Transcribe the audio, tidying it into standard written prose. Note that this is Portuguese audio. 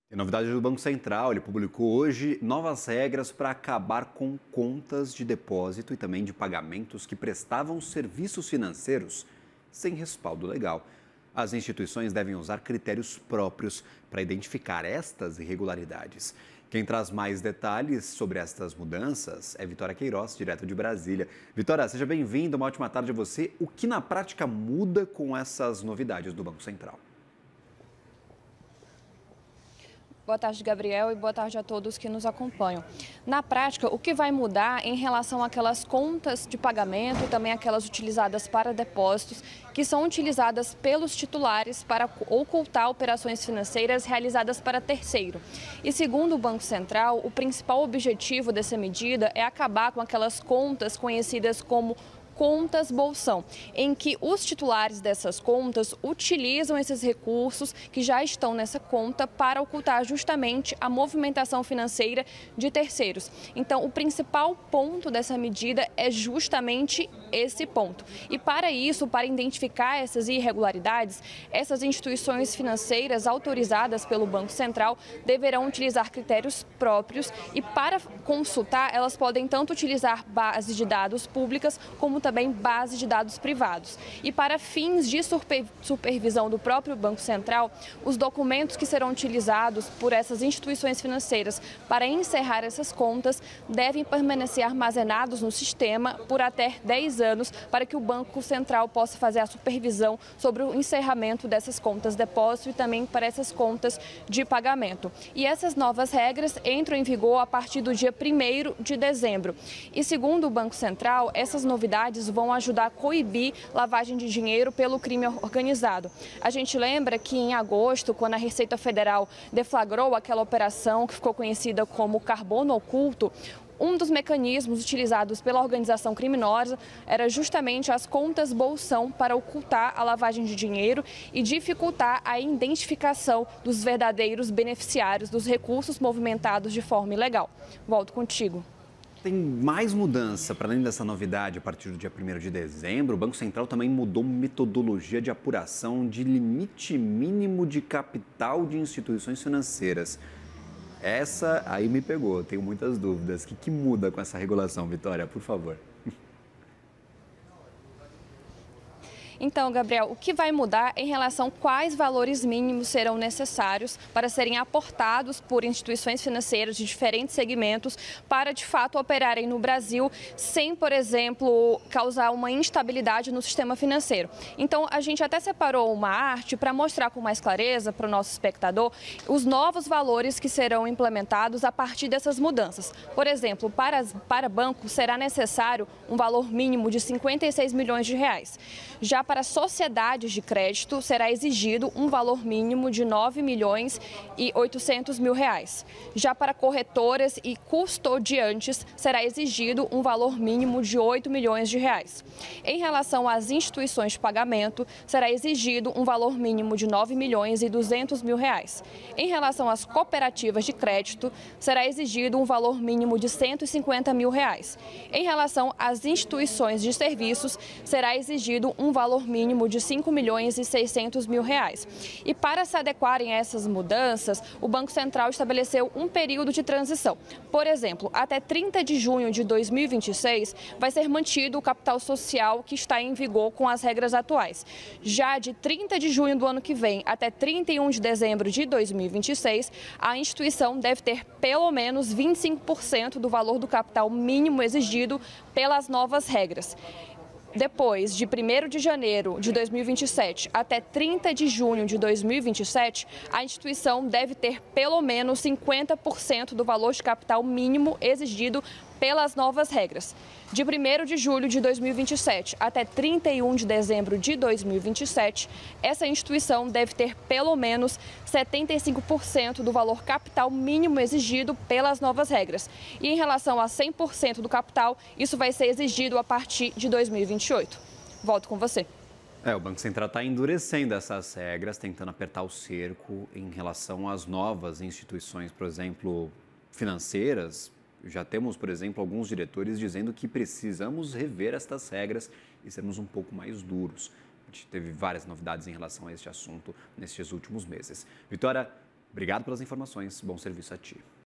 Tem novidade do Banco Central, ele publicou hoje novas regras para acabar com contas de depósito e também de pagamentos que prestavam serviços financeiros sem respaldo legal. As instituições devem usar critérios próprios para identificar estas irregularidades. Quem traz mais detalhes sobre estas mudanças é Vitória Queiroz, direto de Brasília. Vitória, seja bem-vinda, uma ótima tarde a você. O que na prática muda com essas novidades do Banco Central? Boa tarde, Gabriel, e boa tarde a todos que nos acompanham. Na prática, o que vai mudar em relação àquelas contas de pagamento e também aquelas utilizadas para depósitos, que são utilizadas pelos titulares para ocultar operações financeiras realizadas para terceiro. E segundo o Banco Central, o principal objetivo dessa medida é acabar com aquelas contas conhecidas como contas bolsão, em que os titulares dessas contas utilizam esses recursos que já estão nessa conta para ocultar justamente a movimentação financeira de terceiros. Então, o principal ponto dessa medida é justamente esse ponto. E para isso, para identificar essas irregularidades, essas instituições financeiras autorizadas pelo Banco Central deverão utilizar critérios próprios e para consultar, elas podem tanto utilizar bases de dados públicas como também base de dados privados. E para fins de supervisão do próprio Banco Central, os documentos que serão utilizados por essas instituições financeiras para encerrar essas contas devem permanecer armazenados no sistema por até 10 anos para que o Banco Central possa fazer a supervisão sobre o encerramento dessas contas de depósito e também para essas contas de pagamento. E essas novas regras entram em vigor a partir do dia 1º de dezembro. E segundo o Banco Central, essas novidades vão ajudar a coibir lavagem de dinheiro pelo crime organizado. A gente lembra que em agosto, quando a Receita Federal deflagrou aquela operação que ficou conhecida como carbono oculto, um dos mecanismos utilizados pela organização criminosa era justamente as contas bolsão para ocultar a lavagem de dinheiro e dificultar a identificação dos verdadeiros beneficiários dos recursos movimentados de forma ilegal. Volto contigo. Tem mais mudança, para além dessa novidade, a partir do dia 1º de dezembro, o Banco Central também mudou metodologia de apuração de limite mínimo de capital de instituições financeiras. Essa aí me pegou, tenho muitas dúvidas. O que muda com essa regulação, Vitória, por favor? Então, Gabriel, o que vai mudar em relação a quais valores mínimos serão necessários para serem aportados por instituições financeiras de diferentes segmentos para, de fato, operarem no Brasil sem, por exemplo, causar uma instabilidade no sistema financeiro. Então, a gente até separou uma arte para mostrar com mais clareza para o nosso espectador os novos valores que serão implementados a partir dessas mudanças. Por exemplo, para banco será necessário um valor mínimo de 56 milhões de reais. Já para sociedades de crédito, será exigido um valor mínimo de 9 milhões e 800 mil reais. Já para corretoras e custodiantes, será exigido um valor mínimo de 8 milhões de reais. Em relação às instituições de pagamento, será exigido um valor mínimo de 9 milhões e 200 mil reais. Em relação às cooperativas de crédito, será exigido um valor mínimo de 150 mil reais. Em relação às instituições de serviços, será exigido um valor mínimo de 5 milhões e 600 mil reais. E para se adequarem a essas mudanças, o Banco Central estabeleceu um período de transição. Por exemplo, até 30 de junho de 2026 vai ser mantido o capital social que está em vigor com as regras atuais. Já de 30 de junho do ano que vem até 31 de dezembro de 2026, a instituição deve ter pelo menos 25% do valor do capital mínimo exigido pelas novas regras. Depois de 1º de janeiro de 2027 até 30 de junho de 2027, a instituição deve ter pelo menos 50% do valor de capital mínimo exigido pelas novas regras. De 1º de julho de 2027 até 31 de dezembro de 2027, essa instituição deve ter pelo menos 75% do valor capital mínimo exigido pelas novas regras. E em relação a 100% do capital, isso vai ser exigido a partir de 2028. Volto com você. O Banco Central está endurecendo essas regras, tentando apertar o cerco em relação às novas instituições, por exemplo, financeiras. Já temos, por exemplo, alguns diretores dizendo que precisamos rever estas regras e sermos um pouco mais duros. A gente teve várias novidades em relação a este assunto nestes últimos meses. Vitória, Obrigado pelas informações, bom serviço a ti.